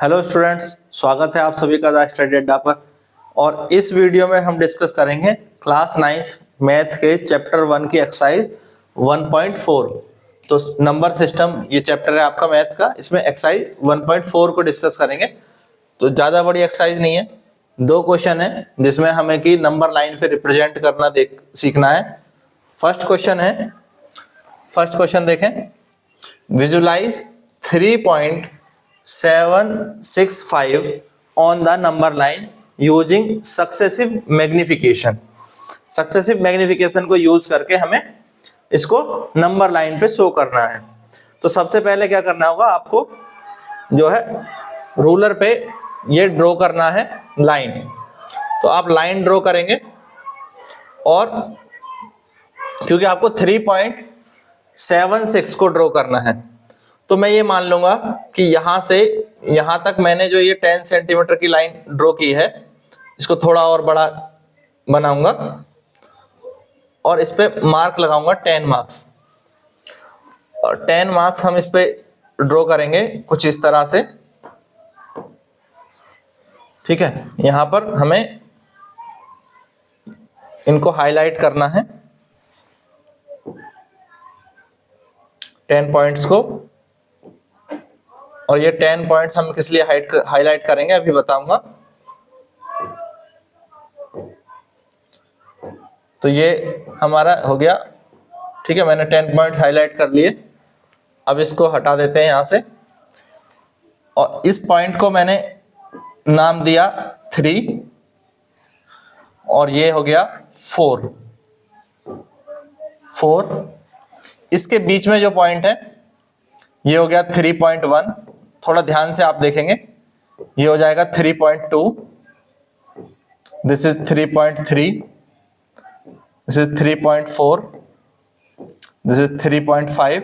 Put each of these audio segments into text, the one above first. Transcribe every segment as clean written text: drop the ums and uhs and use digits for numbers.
Hello students, स्वागत है आप सभी का द स्टडी अड्डा पर। और इस वीडियो में हम डिस्कस करेंगे क्लास 9th मैथ के चैप्टर 1 की एक्सरसाइज 1.4। तो नंबर सिस्टम ये चैप्टर है आपका मैथ का, इसमें एक्सरसाइज 1.4 को डिस्कस करेंगे। तो ज़्यादा बड़ी एक्सरसाइज नहीं है, 2 क्वेश्चन है जिसमें हमें की नंबर लाइन पे रिप्रेजेंट करना सीखना है। फर्स्ट क्वेश्चन देखें, visualise 3.765 on the number line using successive magnification। Successive magnification को यूज करके हमें इसको नंबर लाइन पे शो करना है। तो सबसे पहले क्या करना होगा, आपको जो है रूलर पे ये ड्रॉ करना है लाइन। तो आप लाइन ड्रॉ करेंगे और क्योंकि आपको 3.76 को ड्रॉ करना है, तो मैं ये मान लूंगा कि यहां से यहां तक मैंने जो ये 10 सेंटीमीटर की लाइन ड्रॉ की है, इसको थोड़ा और बड़ा बनाऊंगा और इस पे मार्क लगाऊंगा 10 मार्क्स। और 10 मार्क्स हम इस पे ड्रॉ करेंगे कुछ इस तरह से, ठीक है। यहां पर हमें इनको हाईलाइट करना है 10 पॉइंट्स को। और ये 10 पॉइंट्स हम किस लिए हाईलाइट करेंगे अभी बताऊंगा। तो ये हमारा हो गया, ठीक है। मैंने 10 पॉइंट्स हाईलाइट कर लिए। अब इसको हटा देते हैं यहां से और इस पॉइंट को मैंने नाम दिया 3 और ये हो गया 4। इसके बीच में जो पॉइंट है ये हो गया 3.1। थोड़ा ध्यान से आप देखेंगे, ये हो जाएगा 3.2, this is 3.3, this is 3.4, this is 3.5,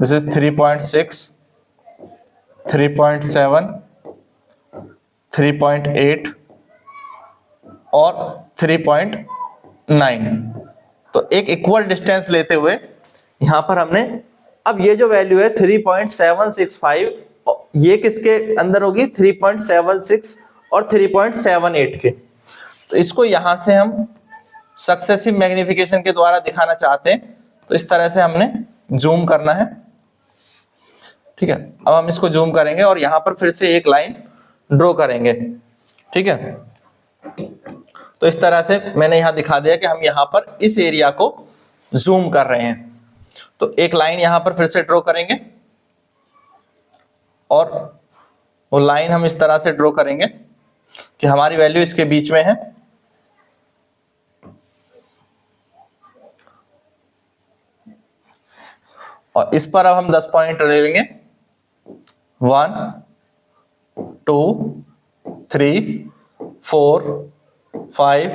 this is 3.6, 3.7, 3.8 और 3.9। तो एक इक्वल डिस्टेंस लेते हुए यहां पर हमने, अब ये जो वैल्यू है 3.765, ये किसके अंदर होगी, 3.76 और 3.78 के। तो इसको यहां से हम सक्सेसिव मैग्निफिकेशन के द्वारा दिखाना चाहते हैं, तो इस तरह से हमने जूम करना है, ठीक है। अब हम इसको जूम करेंगे और यहां पर फिर से एक लाइन ड्रॉ करेंगे, ठीक है। तो इस तरह से मैंने यहां दिखा दिया कि हम यहां पर इस एरिया को जूम कर रहे हैं। तो एक लाइन यहां पर फिर से ड्रॉ करेंगे और वो लाइन हम इस तरह से ड्रॉ करेंगे कि हमारी वैल्यू इसके बीच में है। और इस पर अब हम 10 पॉइंट ले लेंगे, 1 2 3 4 5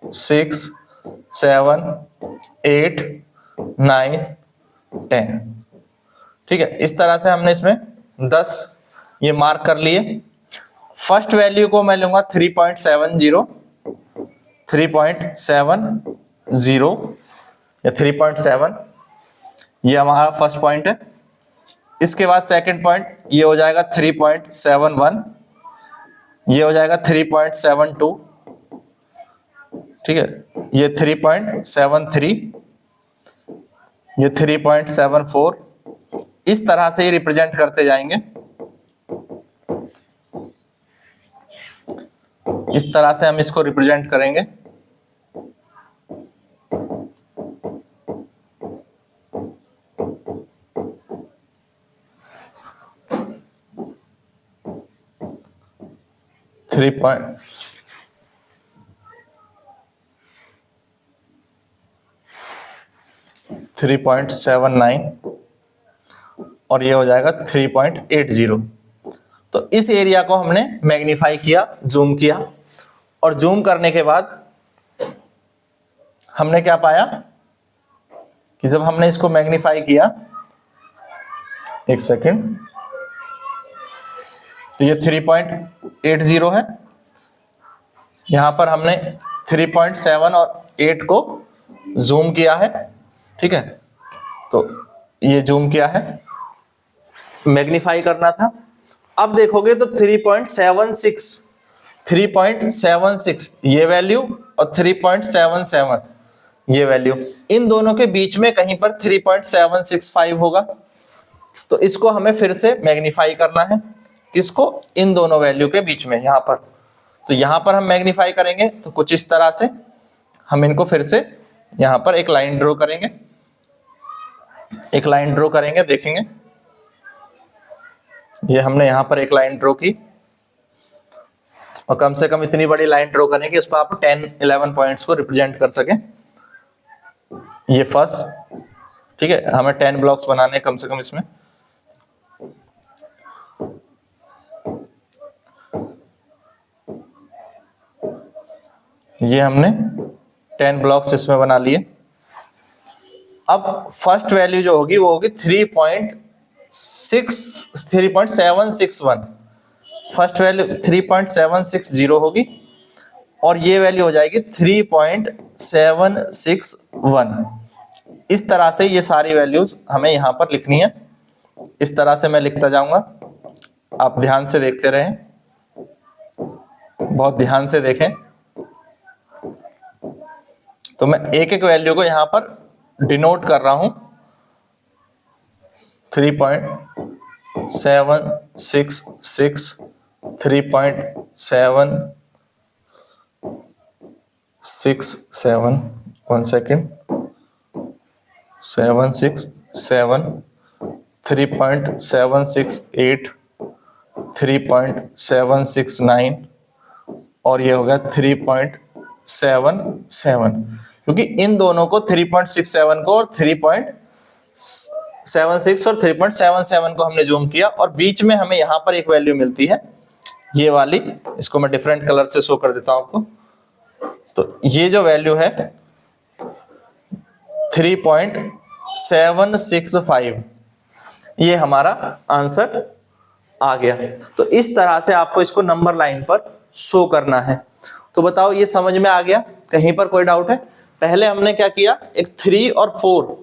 6 7 8 9 10, ठीक है। इस तरह से हमने इसमें 10 ये मार्क कर लिए। फर्स्ट वैल्यू को मैं लूंगा 3.70 या 3.7, ये हमारा फर्स्ट पॉइंट है। इसके बाद सेकंड पॉइंट ये हो जाएगा 3.71, ये हो जाएगा 3.72, ठीक है। ये 3.73, ये 3.74, इस तरह से ही रिप्रेजेंट करते जाएंगे। इस तरह से हम इसको रिप्रेजेंट करेंगे। थ्री पॉइंट 3.79 और ये हो जाएगा 3.80। तो इस एरिया को हमने मैग्नीफाई किया, जूम किया, और जूम करने के बाद हमने क्या पाया कि जब हमने इसको मैग्नीफाई किया, एक सेकेंड, तो ये 3.80 है। यहां पर हमने 3.7 और 8 को जूम किया है, ठीक है। तो ये जूम किया है, मैग्नीफाई करना था। अब देखोगे तो 3.76 ये वैल्यू और 3.77 ये वैल्यू, इन दोनों के बीच में कहीं पर 3.765 होगा। तो इसको हमें फिर से मैग्नीफाई करना है, किसको, इन दोनों वैल्यू के बीच में यहां पर। तो यहां पर हम मैग्नीफाई करेंगे तो कुछ इस तरह से हम इनको फिर से यहां पर एक लाइन ड्रॉ करेंगे, देखेंगे ये हमने यहां पर एक लाइन ड्रॉ की, और कम से कम इतनी बड़ी लाइन ड्रॉ करें कि उस पर आप 10-11 पॉइंट्स को रिप्रेजेंट कर सकें। ये फर्स्ट, ठीक है, हमें 10 ब्लॉक्स बनाने कम से कम इसमें। ये हमने 10 ब्लॉक्स इसमें बना लिए। अब फर्स्ट वैल्यू जो होगी वो होगी 3.761, फर्स्ट वैल्यू 3.760 होगी, और ये वैल्यू हो जाएगी 3.761। इस तरह से ये सारी वैल्यूज हमें यहां पर लिखनी है। इस तरह से मैं लिखता जाऊंगा, आप ध्यान से देखते रहें, बहुत ध्यान से देखें। तो मैं एक एक वैल्यू को यहां पर डिनोट कर रहा हूं, 3.766, 3.767, 1 सेकेंड, 767, 3.768, 3.769, और ये हो गया 3.77, क्योंकि इन दोनों को 3.67 को और 3.76 और 3.77 को हमने जूम किया, और बीच में हमें यहां पर एक वैल्यू मिलती है, ये वाली, इसको मैं डिफरेंट कलर से शो कर देता हूं आपको। तो ये जो वैल्यू है 3.765, ये हमारा आंसर आ गया। तो इस तरह से आपको इसको नंबर लाइन पर शो करना है। तो बताओ ये समझ में आ गया, कहीं पर कोई डाउट है? पहले हमने क्या किया, एक 3 और 4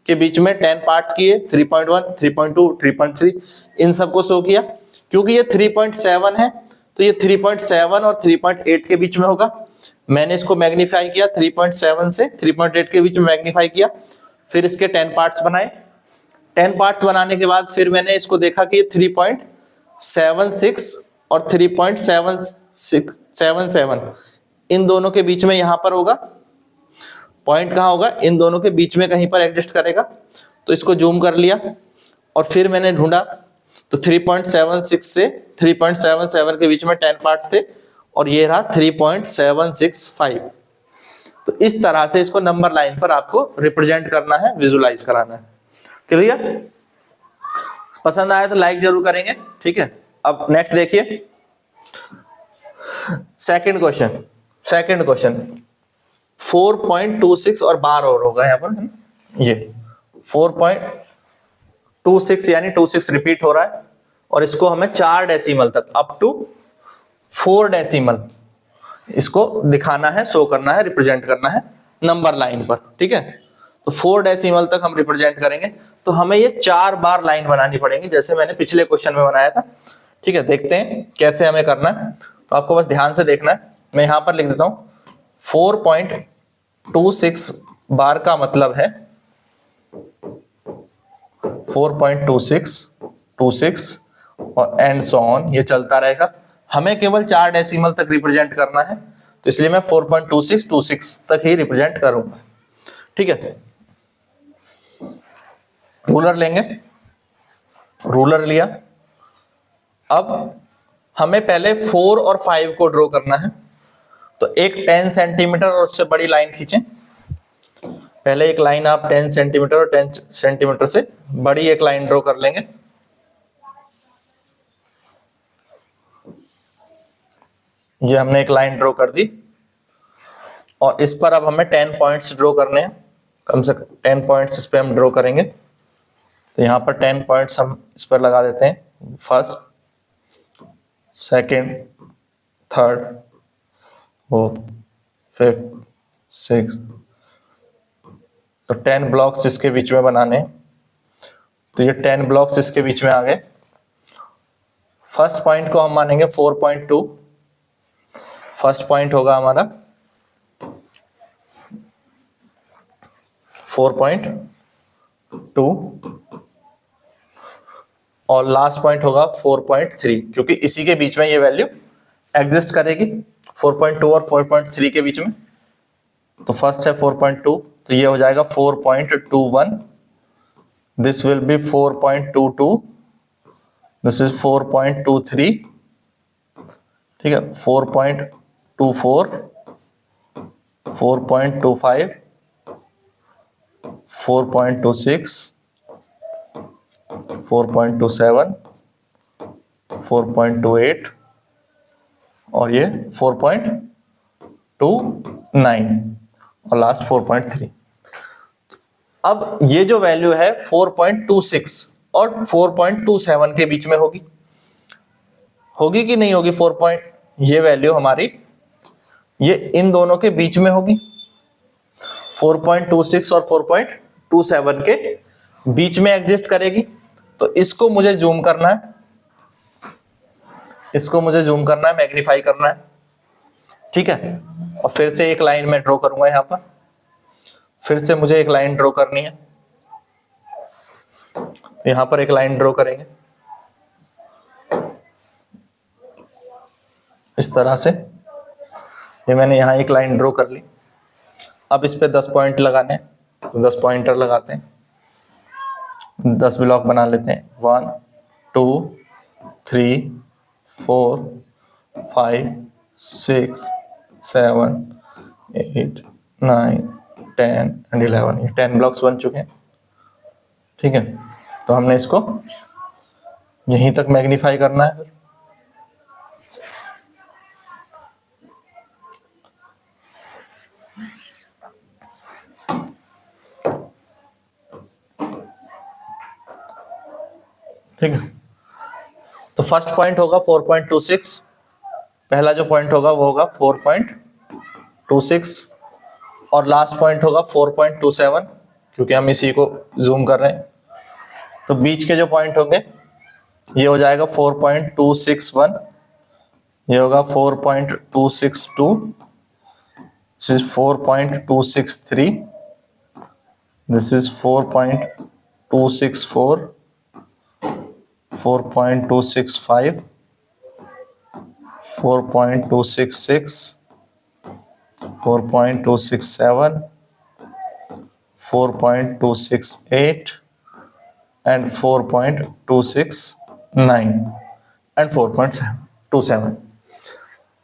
के बीच में 10 पार्ट्स किए, 3.1, 3.2, 3.3, इन सबको शो किया। क्योंकि ये 3.7 है तो ये 3.7 और 3.8 के बीच में होगा। मैंने इसको मैग्नीफाई किया, 3.7 से 3.8 के बीच में मैग्नीफाई किया, फिर इसके 10 पार्ट्स बनाए। 10 पार्ट्स बनाने के बाद फिर मैंने इसको देखा कि 3.76 और 3.767, इन दोनों के बीच में यहां पर होगा, पॉइंट कहां होगा, इन दोनों के बीच में कहीं पर एग्जिस्ट करेगा। तो इसको जूम कर लिया, और फिर मैंने ढूंढा, तो 3.76 से 3.77 के बीच में 10 पार्ट्स थे, और ये रहा 3.765। तो इस तरह से इसको नंबर लाइन पर आपको रिप्रेजेंट करना है, विजुलाइज कराना है। क्लियर? पसंद आया तो लाइक जरूर करेंगे, ठीक है। अब नेक्स्ट देखिए, सेकंड क्वेश्चन 4.26 और बार और होगा यहाँ पर, है ना, ये 4.26 यानी 26 रिपीट हो रहा है, और इसको हमें 4 डेसिमल तक, अप टू 4 डेसिमल इसको दिखाना है, शो करना है, रिप्रेजेंट करना है नंबर लाइन पर, ठीक है। तो 4 डेसिमल तक हम रिप्रेजेंट करेंगे, तो हमें ये 4 बार लाइन बनानी पड़ेगी, जैसे मैंने पिछले क्वेश्चन में बनाया था, ठीक है। देखते हैं कैसे हमें करना है। तो आपको बस ध्यान से देखना है, मैं यहां पर लिख देता हूं 4.26 बार का मतलब है 4.26 और एंड सो ऑन, ये चलता रहेगा। हमें केवल 4 डेसिमल तक रिप्रेजेंट करना है, तो इसलिए मैं 4.2626 तक ही रिप्रेजेंट करूंगा, ठीक है। रूलर लेंगे, रूलर लिया। अब हमें पहले 4 और 5 को ड्रॉ करना है, तो एक 10 सेंटीमीटर और उससे बड़ी लाइन खींचें। पहले एक लाइन आप 10 सेंटीमीटर और 10 सेंटीमीटर से बड़ी एक लाइन ड्रॉ कर लेंगे। ये हमने एक लाइन ड्रॉ कर दी, और इस पर अब हमें 10 पॉइंट्स ड्रॉ करने हैं, कम से कम 10 पॉइंट्स इस पर हम ड्रॉ करेंगे। तो यहाँ पर 10 पॉइंट्स हम इस पर लगा देते हैं, first, second, third, fourth, fifth, six. तो 10 ब्लॉक्स इसके बीच में बनाने, तो ये 10 ब्लॉक्स इसके बीच में आ गए। फर्स्ट पॉइंट को हम मानेंगे 4.2, फर्स्ट पॉइंट होगा हमारा 4.2 और लास्ट पॉइंट होगा 4.3, क्योंकि इसी के बीच में ये वैल्यू एग्जिस्ट करेगी 4.2 और 4.3 के बीच में। तो फर्स्ट है 4.2, तो ये हो जाएगा 4.21, this will be 4.22, this is 4.23, ठीक है, 4.24, 4.25, 4.26, 4.27, 4.28 और ये 4.29 और लास्ट 4.3। अब ये जो वैल्यू है 4.26 और 4.27 के बीच में होगी कि नहीं होगी? ये वैल्यू हमारी ये इन दोनों के बीच में होगी, 4.26 और 4.27 के बीच में एग्जिस्ट करेगी। तो इसको मुझे जूम करना है, मैग्नीफाई करना है, ठीक है। और फिर से एक लाइन में ड्रॉ करूंगा, यहां पर फिर से मुझे एक लाइन ड्रॉ करनी है, यहां पर एक लाइन ड्रॉ करेंगे इस तरह से। ये मैंने यहां एक लाइन ड्रॉ कर ली। अब इस पे 10 पॉइंट लगाने हैं, तो 10 पॉइंटर लगाते हैं, 10 ब्लॉक बना लेते हैं। 1 2 3 4 5 6 7 8 9 10 एंड 11, ये 10 ब्लॉक्स बन चुके हैं, ठीक है। तो हमने इसको यहीं तक मैग्नीफाई करना है। फिर ठीक है, तो फर्स्ट पॉइंट होगा 4.26, पहला जो पॉइंट होगा वो होगा 4.26 और लास्ट पॉइंट होगा 4.27, क्योंकि हम इसी को जूम कर रहे हैं। तो बीच के जो पॉइंट होंगे ये हो जाएगा 4.261, ये होगा 4.262, this is 4.263, this is 4.264, 4.265, 4.266, 4.267, 4.268 and 4.269 and 4.27।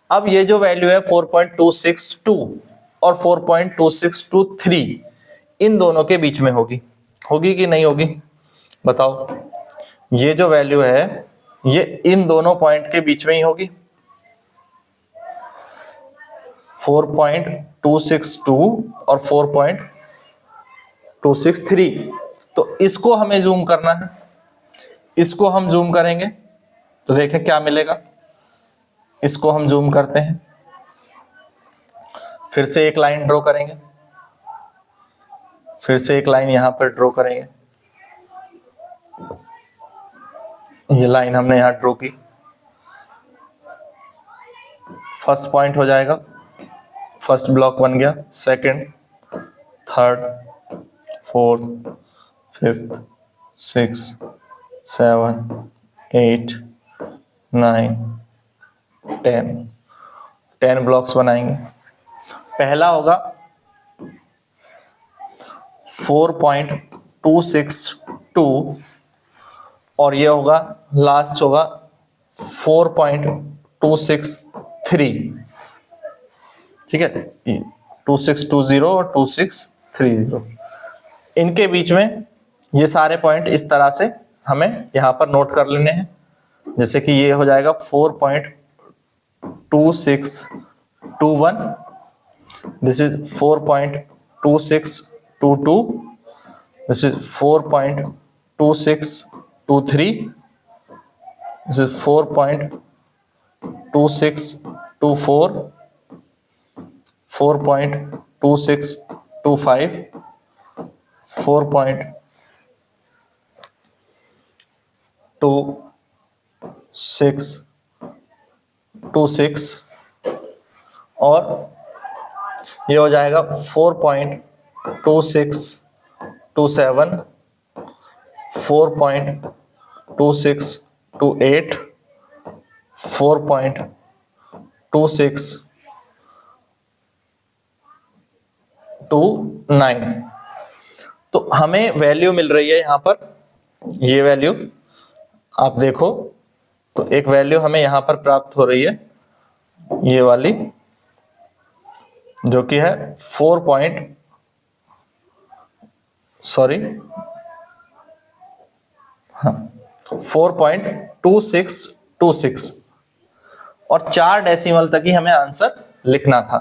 अब ये जो वैल्यू है 4.262 और 4.2623 इन दोनों के बीच में होगी कि नहीं होगी? बताओ। ये जो वैल्यू है ये इन दोनों पॉइंट के बीच में ही होगी, 4.262 और 4.263। तो इसको हमें जूम करना है, इसको हम जूम करेंगे तो देखें क्या मिलेगा। इसको हम जूम करते हैं, फिर से एक लाइन ड्रॉ करेंगे, फिर से एक लाइन यहां पर ड्रॉ करेंगे। ये लाइन हमने यहां ड्रॉ की, फर्स्ट पॉइंट हो जाएगा, फर्स्ट ब्लॉक बन गया, second, third, fourth, fifth, 6 7 8 9 10 blocks बनाएंगे। पहला होगा 4.262 और ये होगा लास्ट होगा 4.263, ठीक है, 2620 और 2630। इनके बीच में ये सारे पॉइंट इस तरह से हमें यहां पर नोट कर लेने हैं। जैसे कि ये हो जाएगा 4.2621, this is 4.2622, this is 4.2623, this is 4.2624, 4.2625, 4.2 4.626 और ये हो जाएगा 4.2627, 4.2628, 4.2629। तो हमें वैल्यू मिल रही है यहां पर, ये वैल्यू आप देखो तो एक वैल्यू हमें यहां पर प्राप्त हो रही है, ये वाली, जो कि है 4.2626 और 4 डेसिमल तक ही हमें आंसर लिखना था।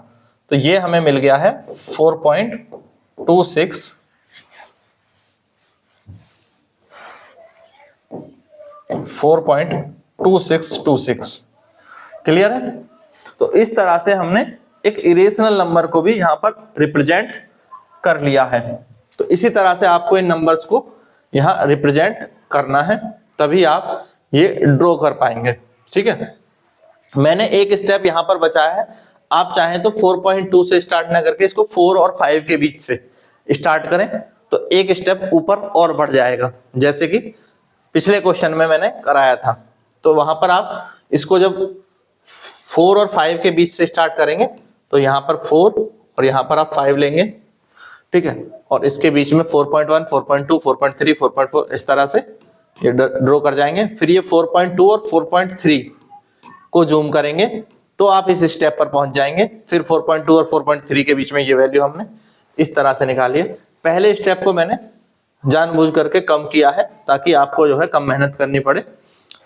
तो ये हमें मिल गया है 4.2626। क्लियर है? तो इस तरह से हमने एक इरेशनल नंबर को भी यहां पर रिप्रेजेंट कर लिया है। तो इसी तरह से आपको इन नंबर्स को यहां रिप्रेजेंट करना है, तभी आप ये ड्रॉ कर पाएंगे। ठीक है, मैंने एक स्टेप यहां पर बचाया है। आप चाहें तो 4.2 से स्टार्ट ना करके इसको 4 और 5 के बीच से स्टार्ट करें तो एक स्टेप ऊपर और बढ़ जाएगा, जैसे कि पिछले क्वेश्चन में मैंने कराया था। तो वहां पर आप इसको जब 4 और 5 के बीच से स्टार्ट करेंगे तो यहाँ पर 4 और यहाँ पर आप 5 लेंगे। ठीक है, और इसके बीच में 4.1, 4.2, 4.3, 4.4 इस तरह से ये ड्रॉ कर जाएंगे। फिर ये 4.2 और 4.3 को जूम करेंगे तो आप इस स्टेप पर पहुंच जाएंगे। फिर 4.2 और 4.3 के बीच में ये वैल्यू हमने इस तरह से निकाली है। पहले स्टेप को मैंने जानबूझ करके कम किया है ताकि आपको जो है कम मेहनत करनी पड़े।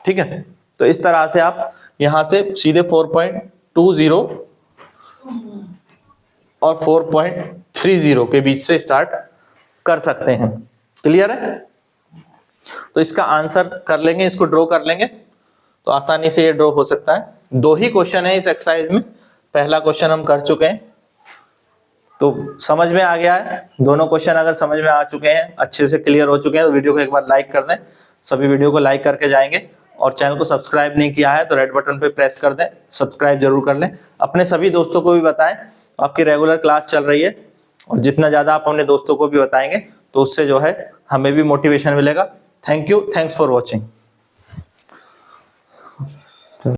ठीक है, तो इस तरह से आप यहां से सीधे 4.20 और 4.30 के बीच से स्टार्ट कर सकते हैं। क्लियर है? तो इसका आंसर कर लेंगे, इसको ड्रॉ कर लेंगे तो आसानी से ये ड्रॉ हो सकता है। 2 ही क्वेश्चन है इस एक्सरसाइज में, पहला क्वेश्चन हम कर चुके हैं तो समझ में आ गया है। दोनों क्वेश्चन अगर समझ में आ चुके हैं, अच्छे से क्लियर हो चुके हैं, तो वीडियो को एक बार लाइक कर दें। सभी वीडियो को लाइक करके जाएंगे और चैनल को सब्सक्राइब नहीं किया है तो रेड बटन पे प्रेस कर दें, सब्सक्राइब जरूर कर लें। अपने सभी दोस्तों को भी बताएं, आपकी रेगुलर क्लास चल रही है और जितना ज़्यादा आप अपने दोस्तों को भी बताएंगे तो उससे जो है हमें भी मोटिवेशन मिलेगा। Thank you, thanks for watching.